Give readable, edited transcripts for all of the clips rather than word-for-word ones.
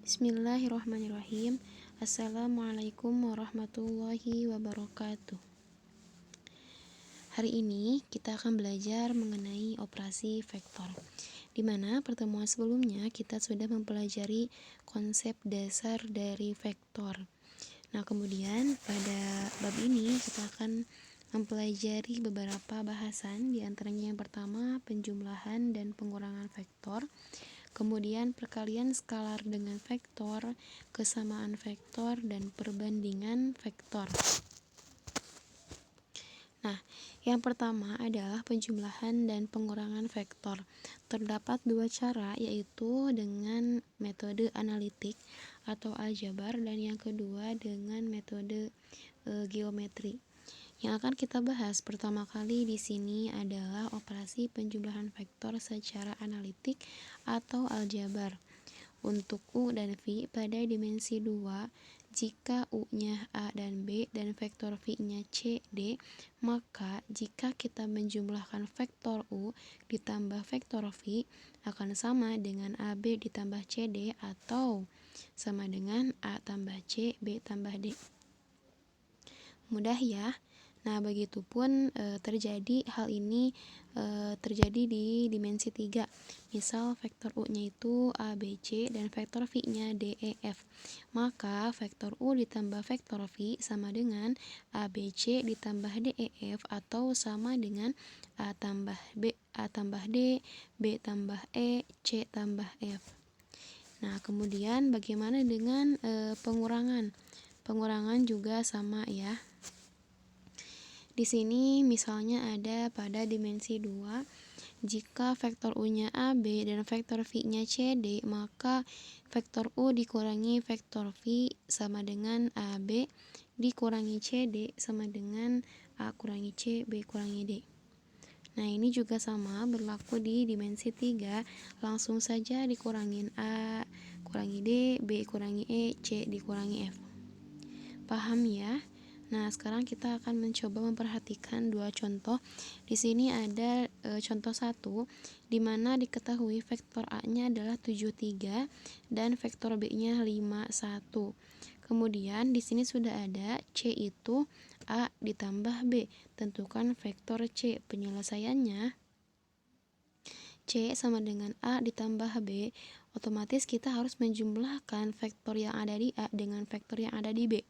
Bismillahirrahmanirrahim. Assalamualaikum warahmatullahi wabarakatuh. Hari ini kita akan belajar mengenai operasi vektor, di mana pertemuan sebelumnya kita sudah mempelajari konsep dasar dari vektor. Nah, kemudian pada bab ini kita akan mempelajari beberapa bahasan, di antaranya yang pertama penjumlahan dan pengurangan vektor, kemudian perkalian skalar dengan vektor, kesamaan vektor, dan perbandingan vektor. Nah, yang pertama adalah penjumlahan dan pengurangan vektor. Terdapat dua cara, yaitu dengan metode analitik atau aljabar, dan yang kedua dengan metode geometri. Yang akan kita bahas pertama kali di sini adalah operasi penjumlahan vektor secara analitik atau aljabar. Untuk U dan V pada dimensi 2, jika U-nya A dan B dan vektor V-nya C, D, maka jika kita menjumlahkan vektor U ditambah vektor V akan sama dengan AB ditambah CD atau sama dengan A tambah C, B tambah D. Mudah ya? Nah, begitupun terjadi hal ini terjadi di dimensi 3. Misal vektor U-nya itu A, B, C dan vektor V-nya D, E, F. Maka vektor U ditambah vektor V sama dengan A, B, C ditambah D, E, F atau sama dengan A tambah B, A tambah D, B tambah E, C tambah F. Nah, kemudian bagaimana dengan pengurangan? Pengurangan juga sama ya. Di sini misalnya ada pada dimensi 2, jika vektor U-nya AB dan vektor V-nya CD, maka vektor U dikurangi vektor V sama dengan AB dikurangi CD sama dengan A kurangi C, B kurangi D. Nah, ini juga sama berlaku di dimensi 3, langsung saja dikurangin A kurangi D, B kurangi E, C dikurangi F. Paham ya? Nah, sekarang kita akan mencoba memperhatikan dua contoh. Di sini ada contoh 1, di mana diketahui vektor A-nya adalah 73 dan vektor B-nya 51. Kemudian di sini sudah ada C itu A ditambah B. Tentukan vektor C. Penyelesaiannya C sama dengan A ditambah B, otomatis kita harus menjumlahkan vektor yang ada di A dengan vektor yang ada di B.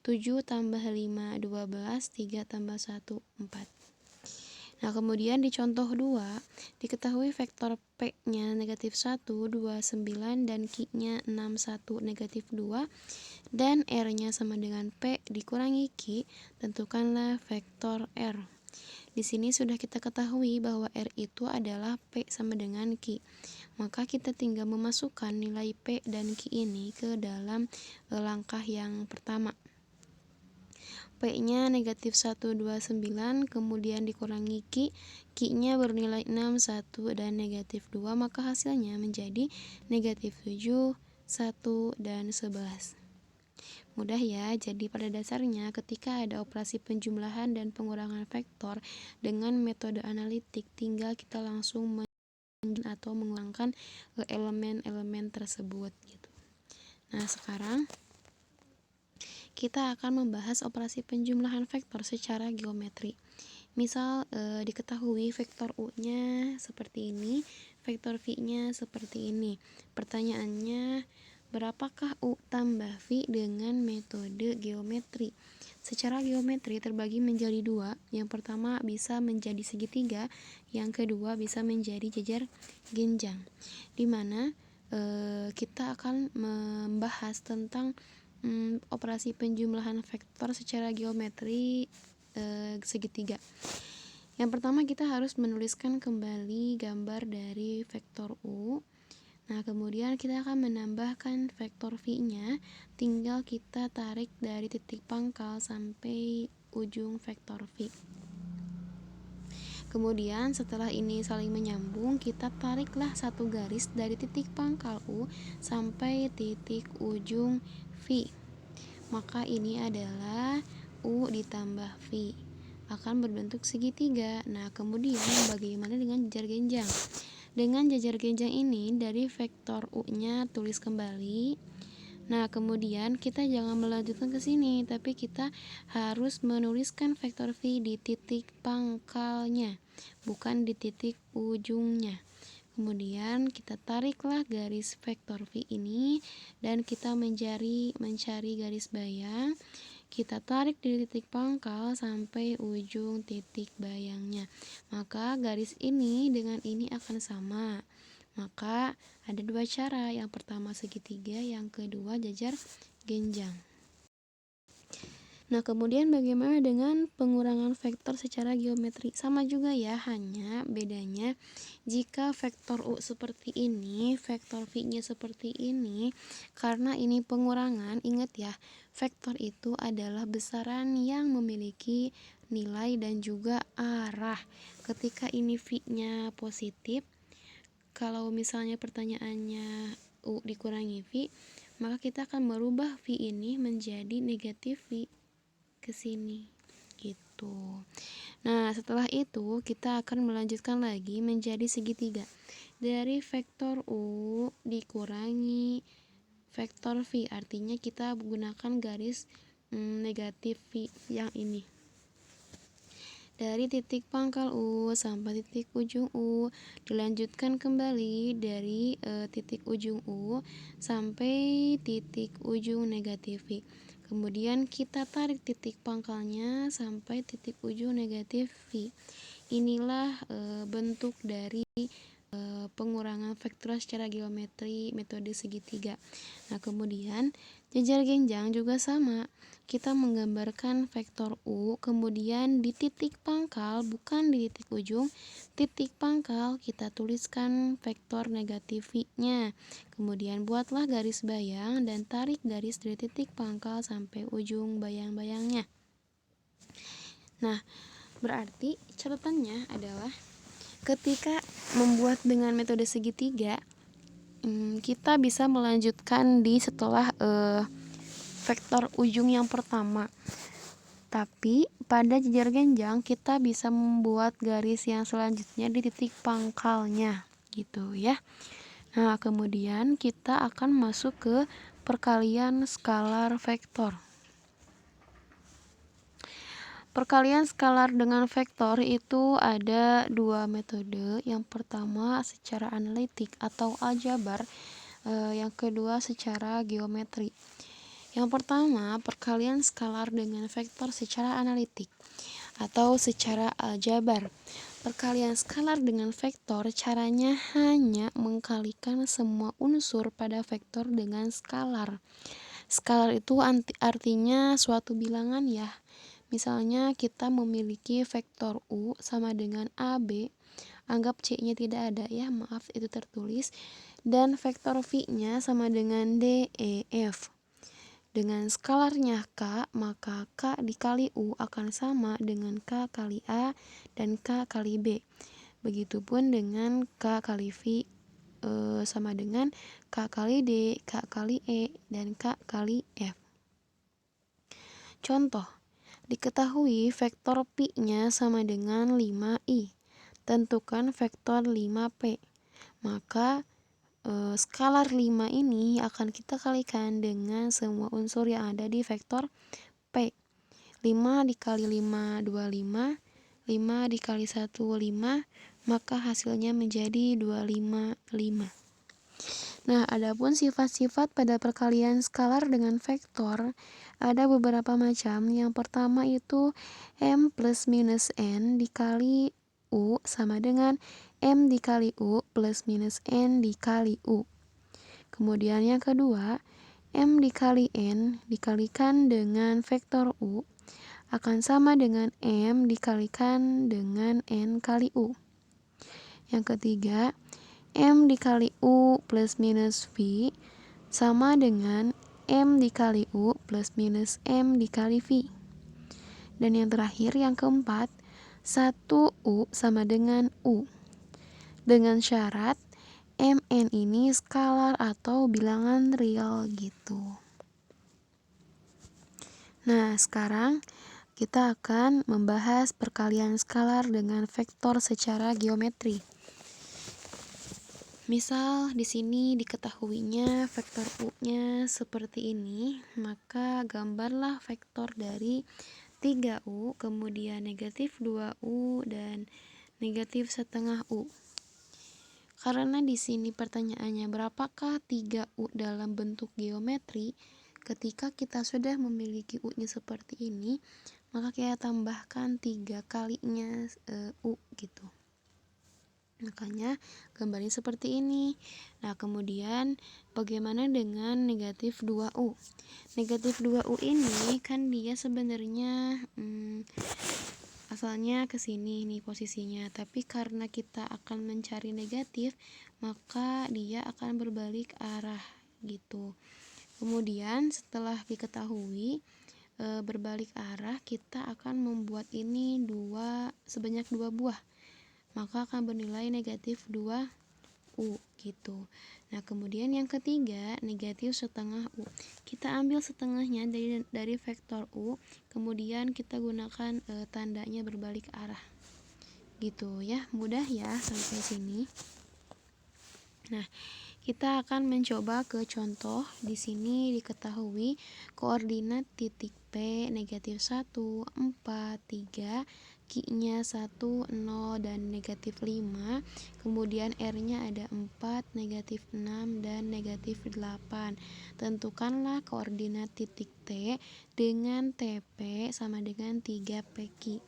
7 tambah 5, 12, 3 tambah 1, 4. Nah, kemudian di contoh 2, diketahui vektor P-nya negatif 1, 2, 9, dan Q-nya 6, 1, negatif 2, dan R-nya sama dengan P dikurangi Q, tentukanlah vektor R. Di sini sudah kita ketahui bahwa R itu adalah P sama dengan Q. Maka kita tinggal memasukkan nilai P dan Q ini ke dalam langkah yang pertama. P-nya negatif 1, 2, 9, kemudian dikurangi Q. Q-nya bernilai 6, 1, dan negatif 2, maka hasilnya menjadi negatif 7, 1, dan 11. Mudah ya, jadi pada dasarnya ketika ada operasi penjumlahan dan pengurangan vektor dengan metode analitik, tinggal kita langsung atau mengurangkan elemen-elemen tersebut gitu. Nah, sekarang kita akan membahas operasi penjumlahan vektor secara geometri. Misal diketahui vektor U-nya seperti ini, vektor V-nya seperti ini. Pertanyaannya, berapakah U tambah V dengan metode geometri? Secara geometri terbagi menjadi dua. Yang pertama bisa menjadi segitiga, yang kedua bisa menjadi jejer genjang. Di mana kita akan membahas tentang operasi penjumlahan vektor secara geometri segitiga. Yang pertama kita harus menuliskan kembali gambar dari vektor U. Nah, kemudian kita akan menambahkan vektor V-nya, tinggal kita tarik dari titik pangkal sampai ujung vektor V. Kemudian setelah ini saling menyambung, kita tariklah satu garis dari titik pangkal U sampai titik ujung V. Maka ini adalah U ditambah V, akan berbentuk segitiga. Nah, kemudian bagaimana dengan jejer genjang? Dengan jajar genjang ini dari vektor U-nya tulis kembali. Nah, kemudian kita jangan melanjutkan ke sini, tapi kita harus menuliskan vektor V di titik pangkalnya, bukan di titik ujungnya. Kemudian kita tariklah garis vektor V ini dan kita mencari garis bayang. Kita tarik dari titik pangkal sampai ujung titik bayangnya. Maka garis ini dengan ini akan sama. Maka ada dua cara, yang pertama segitiga, yang kedua jajar genjang. Nah, kemudian bagaimana dengan pengurangan vektor secara geometri? Sama juga ya, hanya bedanya jika vektor U seperti ini, vektor V-nya seperti ini, karena ini pengurangan, ingat ya, vektor itu adalah besaran yang memiliki nilai dan juga arah. Ketika ini V-nya positif, kalau misalnya pertanyaannya U dikurangi V, maka kita akan merubah V ini menjadi negatif V ke sini gitu. Nah, setelah itu kita akan melanjutkan lagi menjadi segitiga. Dari vektor U dikurangi vektor V, artinya kita menggunakan garis negatif V yang ini. Dari titik pangkal U sampai titik ujung U, dilanjutkan kembali dari titik ujung U sampai titik ujung negatif V. Kemudian kita tarik titik pangkalnya sampai titik ujung negatif V. Inilah bentuk dari pengurangan vektor secara geometri metode segitiga. Nah, kemudian jajar genjang juga sama. Kita menggambarkan vektor U, kemudian di titik pangkal, bukan di titik ujung, titik pangkal kita tuliskan vektor negatif V-nya. Kemudian buatlah garis bayang dan tarik garis dari titik pangkal sampai ujung bayang-bayangnya. Nah, berarti catatannya adalah ketika membuat dengan metode segitiga, kita bisa melanjutkan di setelah vektor ujung yang pertama. Tapi pada jajar genjang kita bisa membuat garis yang selanjutnya di titik pangkalnya gitu ya. Nah, kemudian kita akan masuk ke perkalian skalar vektor. Perkalian skalar dengan vektor itu ada dua metode. Yang pertama secara analitik atau aljabar, yang kedua secara geometri. Yang pertama, perkalian skalar dengan vektor secara analitik atau secara aljabar. Perkalian skalar dengan vektor caranya hanya mengkalikan semua unsur pada vektor dengan skalar. Skalar itu artinya suatu bilangan ya. Misalnya kita memiliki vektor U sama dengan AB, anggap C-nya tidak ada ya, maaf itu tertulis, dan vektor V-nya sama dengan DEF. Dengan skalarnya K, maka K dikali U akan sama dengan K kali A dan K kali B. Begitupun dengan K kali V sama dengan K kali D, K kali E, dan K kali F. Contoh, diketahui vektor Pi-nya sama dengan 5I. Tentukan vektor 5P. Maka skalar 5 ini akan kita kalikan dengan semua unsur yang ada di vektor P. 5 dikali 5, 25. 5 dikali 1, 5. Maka hasilnya menjadi 255. Nah, adapun sifat-sifat pada perkalian skalar dengan vektor ada beberapa macam. Yang pertama itu M plus minus N dikali U sama dengan M dikali U plus minus N dikali U. Kemudian yang kedua, M dikali N dikalikan dengan vektor U akan sama dengan M dikalikan dengan N kali U. Yang ketiga, M dikali U plus minus V sama dengan M dikali U plus minus M dikali V. Dan yang terakhir, yang keempat, 1U sama dengan U. Dengan syarat Mn ini skalar atau bilangan real gitu. Nah, sekarang kita akan membahas perkalian skalar dengan vektor secara geometri. Misal di sini diketahuinya vektor U-nya seperti ini, maka gambarlah vektor dari 3U, kemudian negatif 2U, dan negatif setengah U. Karena di sini pertanyaannya berapakah 3U dalam bentuk geometri, ketika kita sudah memiliki U-nya seperti ini, maka kita tambahkan 3 kalinya U gitu. Makanya gambarnya seperti ini. Nah, kemudian bagaimana dengan negatif 2U? Negatif 2U ini kan dia sebenarnya asalnya ke sini nih posisinya, tapi karena kita akan mencari negatif, maka dia akan berbalik arah gitu. Kemudian setelah diketahui berbalik arah, kita akan membuat ini sebanyak 2 buah, maka akan bernilai negatif 2U gitu. Nah, kemudian yang ketiga, negatif setengah U. Kita ambil setengahnya dari vektor U, kemudian kita gunakan tandanya berbalik arah. Gitu ya, mudah ya sampai sini. Nah, kita akan mencoba ke contoh. Di sini diketahui koordinat titik P negatif 1, 4, 3, Q-nya 1, 0, dan negatif 5. Kemudian R-nya ada 4, negatif 6, dan negatif 8. Tentukanlah koordinat titik T dengan TP sama dengan 3PQ.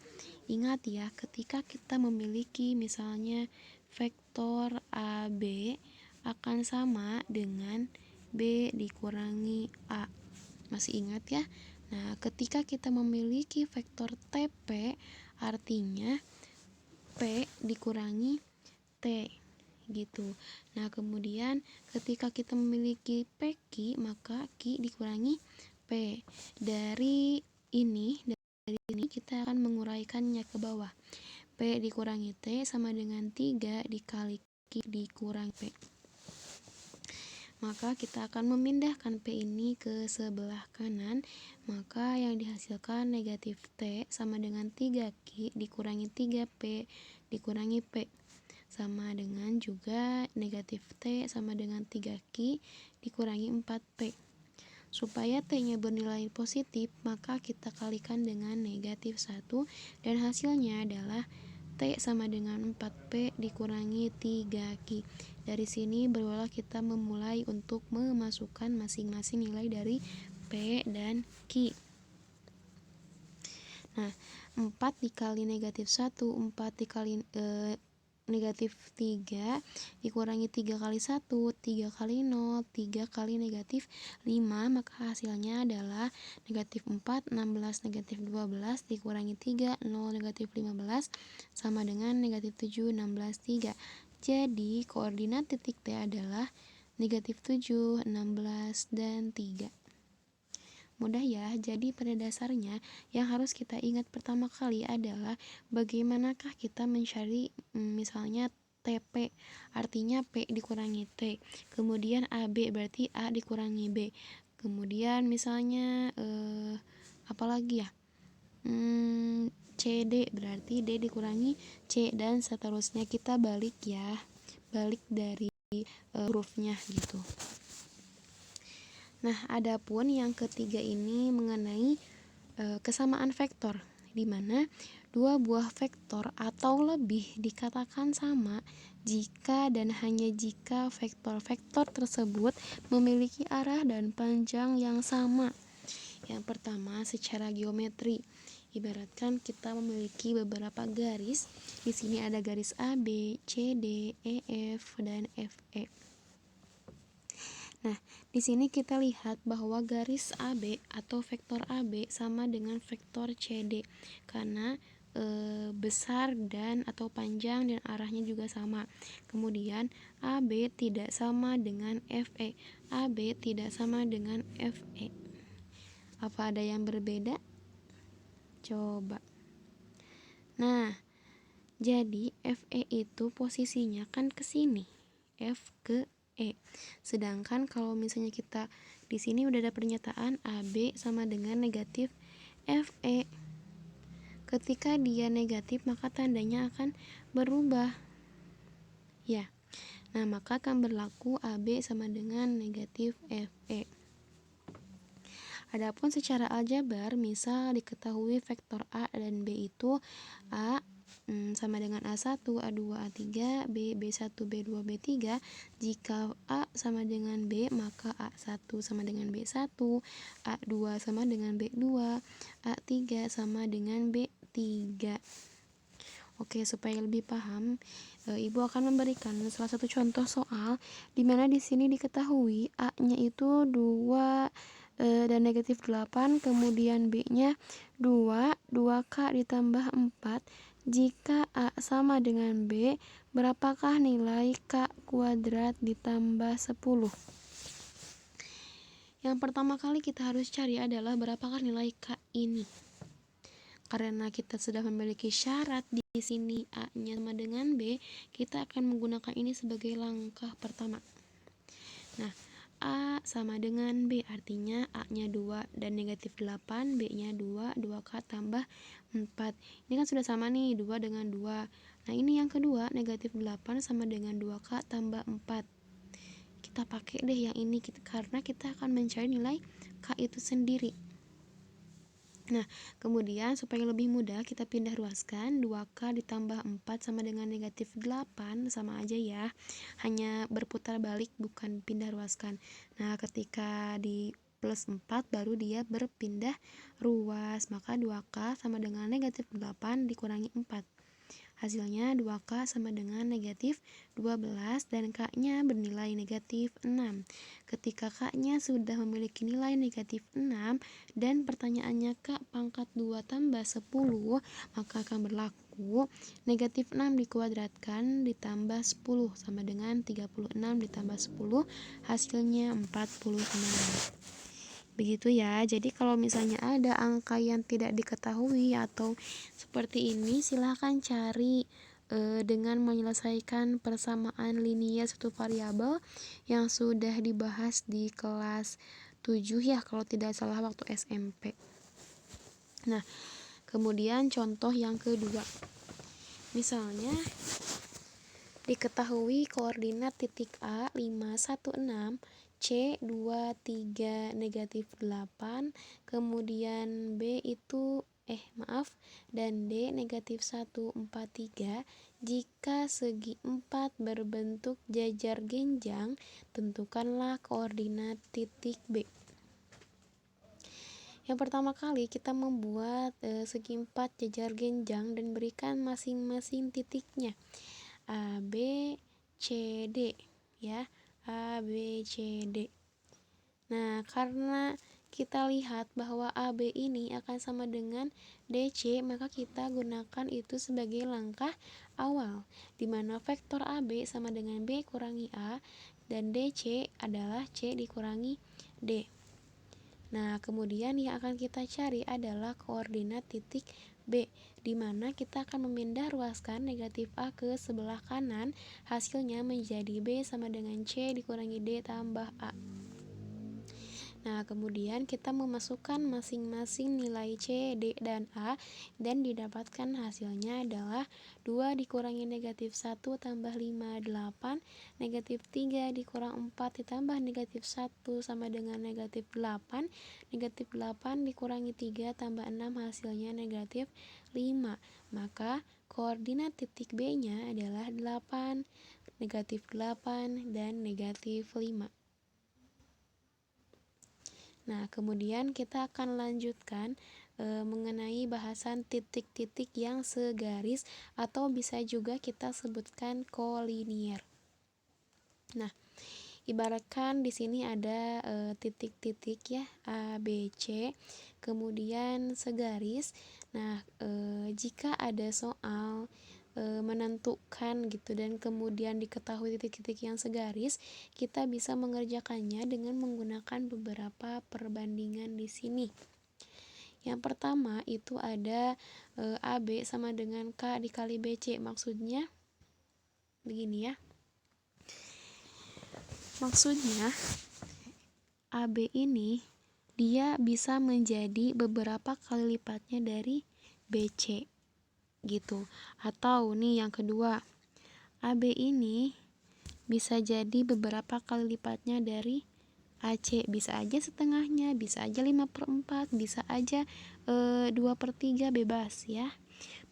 Ingat ya, ketika kita memiliki misalnya vektor AB akan sama dengan B dikurangi A. Masih ingat ya? Nah, ketika kita memiliki vektor TP, artinya P dikurangi T gitu. Nah, kemudian ketika kita memiliki PQ, maka Q dikurangi P. Dari ini kita akan menguraikannya ke bawah. P dikurangi T sama dengan 3 dikali Q dikurangi P. Maka kita akan memindahkan P ini ke sebelah kanan, maka yang dihasilkan negatif T sama dengan 3Q dikurangi 3P dikurangi P, sama dengan juga negatif T sama dengan 3Q dikurangi 4P. Supaya T-nya bernilai positif, maka kita kalikan dengan negatif 1, dan hasilnya adalah T sama dengan 4P dikurangi 3Q. Dari sini barulah kita memulai untuk memasukkan masing-masing nilai dari P dan Q. Nah, 4 dikali negatif 1, 4 dikali negatif 3 dikurangi 3 kali 1, 3 kali 0, 3 kali negatif 5, maka hasilnya adalah negatif 4, 16, negatif 12 dikurangi 3, 0, negatif 15 sama dengan negatif 7, 16, 3. Jadi koordinat titik T adalah negatif 7, 16, dan 3. Mudah ya. Jadi pada dasarnya yang harus kita ingat pertama kali adalah bagaimanakah kita mencari misalnya TP, artinya P dikurangi T. Kemudian AB berarti A dikurangi B. Kemudian misalnya apalagi ya? CD berarti D dikurangi C, dan seterusnya. Kita balik ya. Balik dari hurufnya gitu. Nah, adapun yang ketiga ini mengenai kesamaan vektor, di mana dua buah vektor atau lebih dikatakan sama jika dan hanya jika vektor-vektor tersebut memiliki arah dan panjang yang sama. Yang pertama, secara geometri. Ibaratkan kita memiliki beberapa garis. Di sini ada garis AB, CD, EF, dan FE. Nah, di sini kita lihat bahwa garis AB atau vektor AB sama dengan vektor CD karena besar dan atau panjang dan arahnya juga sama. Kemudian AB tidak sama dengan FE. AB tidak sama dengan FE. Apa ada yang berbeda? Coba. Nah, jadi FE itu posisinya kan ke sini. F ke E. Sedangkan kalau misalnya kita di sini udah ada pernyataan AB sama dengan negatif FE. Ketika dia negatif, maka tandanya akan berubah. Ya. Nah, maka akan berlaku AB sama dengan negatif FE. Adapun secara aljabar, misal diketahui vektor A dan B itu A sama dengan A1, A2, A3, B, B1, B2, B3. Jika A sama dengan B, maka A1 sama dengan B1, A2 sama dengan B2, A3 sama dengan B3. Oke, supaya lebih paham, Ibu akan memberikan salah satu contoh soal di mana di sini diketahui A-nya itu 2 dan negatif 8, kemudian B-nya 2, 2K ditambah 4. Jika A sama dengan B, berapakah nilai K kuadrat ditambah 10? Yang pertama kali kita harus cari adalah berapakah nilai K ini. Karena kita sudah memiliki syarat di sini A-nya sama dengan B, kita akan menggunakan ini sebagai langkah pertama. Nah, A sama dengan B, artinya A-nya 2 dan negatif 8, B-nya 2, 2K tambah 4. Ini kan sudah sama nih, 2 dengan 2. Nah, ini yang kedua, negatif 8 sama dengan 2K tambah 4. Kita pakai deh yang ini, karena kita akan mencari nilai K itu sendiri. Nah, kemudian supaya lebih mudah kita pindah ruaskan, 2K ditambah 4 sama dengan negatif 8, sama aja ya, hanya berputar balik bukan pindah ruaskan. Nah, ketika di plus 4 baru dia berpindah ruas, maka 2K sama dengan negatif 8 dikurangi 4. Hasilnya 2K sama dengan negatif 12 dan K-nya bernilai negatif 6. Ketika K-nya sudah memiliki nilai negatif 6 dan pertanyaannya K pangkat 2 tambah 10, maka akan berlaku negatif 6 dikuadratkan ditambah 10 sama dengan 36 ditambah 10, hasilnya 46. Begitu ya. Jadi kalau misalnya ada angka yang tidak diketahui atau seperti ini, silahkan cari dengan menyelesaikan persamaan linear satu variabel yang sudah dibahas di kelas 7 ya, kalau tidak salah waktu SMP. Nah, kemudian contoh yang kedua. Misalnya diketahui koordinat titik A 5, 1, 6, C 2, 3, negatif 8, kemudian B itu dan D negatif 1, 4, 3. Jika segi 4 berbentuk jajar genjang, tentukanlah koordinat titik B. Yang pertama kali kita membuat segi 4 jajar genjang dan berikan masing-masing titiknya. A, B, C, D ya, A, B, C, D. Nah, karena kita lihat bahwa AB ini akan sama dengan DC, maka kita gunakan itu sebagai langkah awal, di mana vektor AB sama dengan B kurangi A dan DC adalah C dikurangi D. Nah, kemudian yang akan kita cari adalah koordinat titik B, di mana kita akan memindah ruaskan negatif A ke sebelah kanan, hasilnya menjadi B sama dengan C dikurangi D tambah A. Nah, kemudian kita memasukkan masing-masing nilai C, D, dan A dan didapatkan hasilnya adalah 2 dikurangi negatif 1 tambah 5, 8, negatif 3 dikurang 4 ditambah negatif 1 sama dengan negatif 8, negatif 8 dikurangi 3 tambah 6 hasilnya negatif 5. Maka koordinat titik B-nya adalah 8, negatif 8, dan negatif 5. Nah, kemudian kita akan lanjutkan mengenai bahasan titik-titik yang segaris atau bisa juga kita sebutkan kolinier. Nah, ibaratkan di sini ada titik-titik ya, A, B, C, kemudian segaris. Nah, jika ada soal menentukan gitu dan kemudian diketahui titik-titik yang segaris, kita bisa mengerjakannya dengan menggunakan beberapa perbandingan di sini. Yang pertama itu ada AB sama dengan K dikali BC. Maksudnya begini ya. Maksudnya AB ini dia bisa menjadi beberapa kali lipatnya dari BC gitu. Atau nih yang kedua, AB ini bisa jadi beberapa kali lipatnya dari AC, bisa aja setengahnya, bisa aja 5/4, bisa aja 2/3, bebas ya.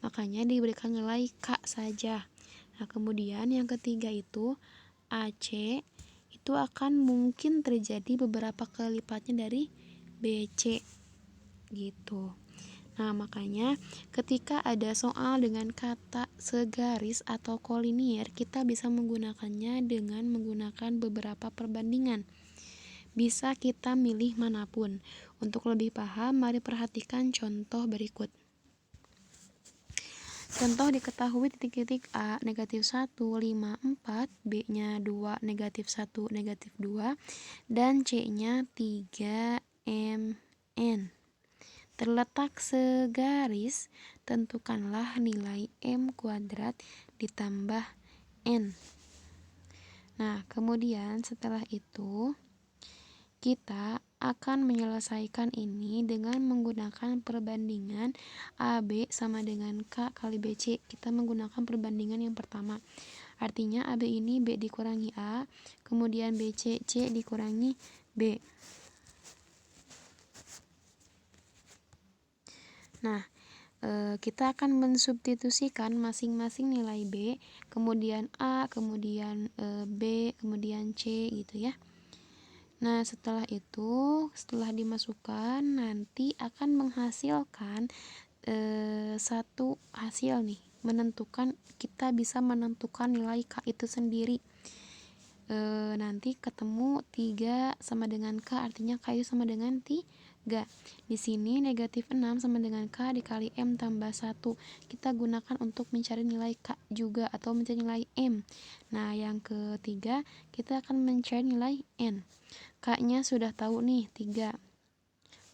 Makanya diberikan nilai K saja. Nah, kemudian yang ketiga itu AC itu akan mungkin terjadi beberapa kali lipatnya dari BC gitu. Nah, makanya ketika ada soal dengan kata segaris atau kolinier, kita bisa menggunakannya dengan menggunakan beberapa perbandingan. Bisa kita milih manapun. Untuk lebih paham, mari perhatikan contoh berikut. Contoh diketahui titik-titik A negatif 1, 5, 4, B-nya 2, negatif 1, negatif 2, dan C-nya 3, M, N. Terletak segaris, tentukanlah nilai M kuadrat ditambah N. Nah, kemudian setelah itu kita akan menyelesaikan ini dengan menggunakan perbandingan AB sama dengan K kali BC. Kita menggunakan perbandingan yang pertama. Artinya AB ini B dikurangi A, kemudian BC, C dikurangi B. Nah, kita akan mensubstitusikan masing-masing nilai B, kemudian A, kemudian B, kemudian C gitu ya. Nah, setelah itu, setelah dimasukkan, nanti akan menghasilkan satu hasil nih, kita bisa menentukan nilai K itu sendiri. Nanti ketemu 3 sama dengan K, artinya K itu sama dengan 3. Di sini negatif 6 sama dengan K dikali M tambah 1. Kita gunakan untuk mencari nilai K juga atau mencari nilai M. Nah, yang ketiga kita akan mencari nilai N. K-nya sudah tahu nih 3.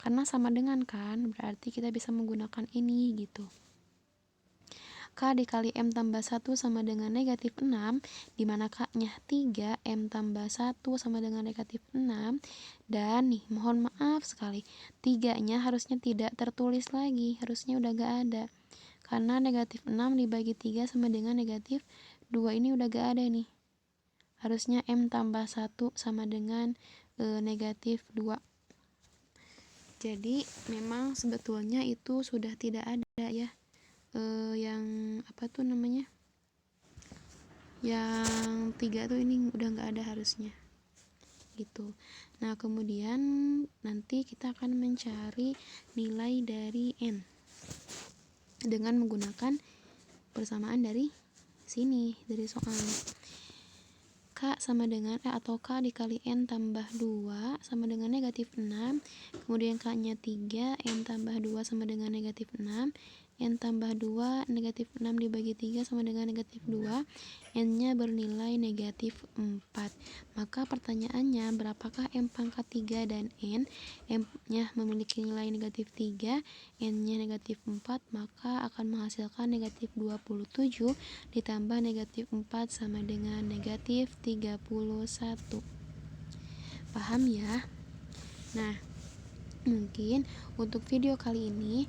Karena sama dengan kan, berarti kita bisa menggunakan ini gitu. K dikali M tambah 1 sama dengan negatif 6, di mana K-nya 3, M tambah 1 sama dengan negatif 6, dan nih, mohon maaf sekali, 3-nya harusnya tidak tertulis lagi, harusnya udah gak ada. Karena negatif 6 dibagi 3 sama dengan negatif 2, ini udah gak ada nih. Harusnya M tambah 1 sama dengan negatif 2. Jadi, memang sebetulnya itu sudah tidak ada ya. Yang apa tuh namanya, yang 3 tuh ini udah nggak ada harusnya gitu. Nah, kemudian nanti kita akan mencari nilai dari N dengan menggunakan persamaan dari sini, dari soal. K sama dengan atau K dikali N tambah 2 sama dengan negatif 6, kemudian K-nya 3, N tambah 2 sama dengan negatif 6, N tambah 2, negatif 6 dibagi 3 sama dengan negatif 2, N-nya bernilai negatif 4. Maka pertanyaannya, berapakah M pangkat 3 dan N? M-nya memiliki nilai negatif 3, N-nya negatif 4, maka akan menghasilkan negatif 27 ditambah negatif 4 sama dengan negatif 31. Paham ya? Nah, mungkin untuk video kali ini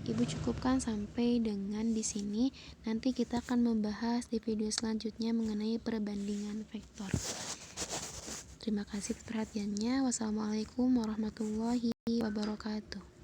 Ibu cukupkan sampai dengan di sini. Nanti kita akan membahas di video selanjutnya mengenai perbandingan vektor. Terima kasih perhatiannya. Wassalamualaikum warahmatullahi wabarakatuh.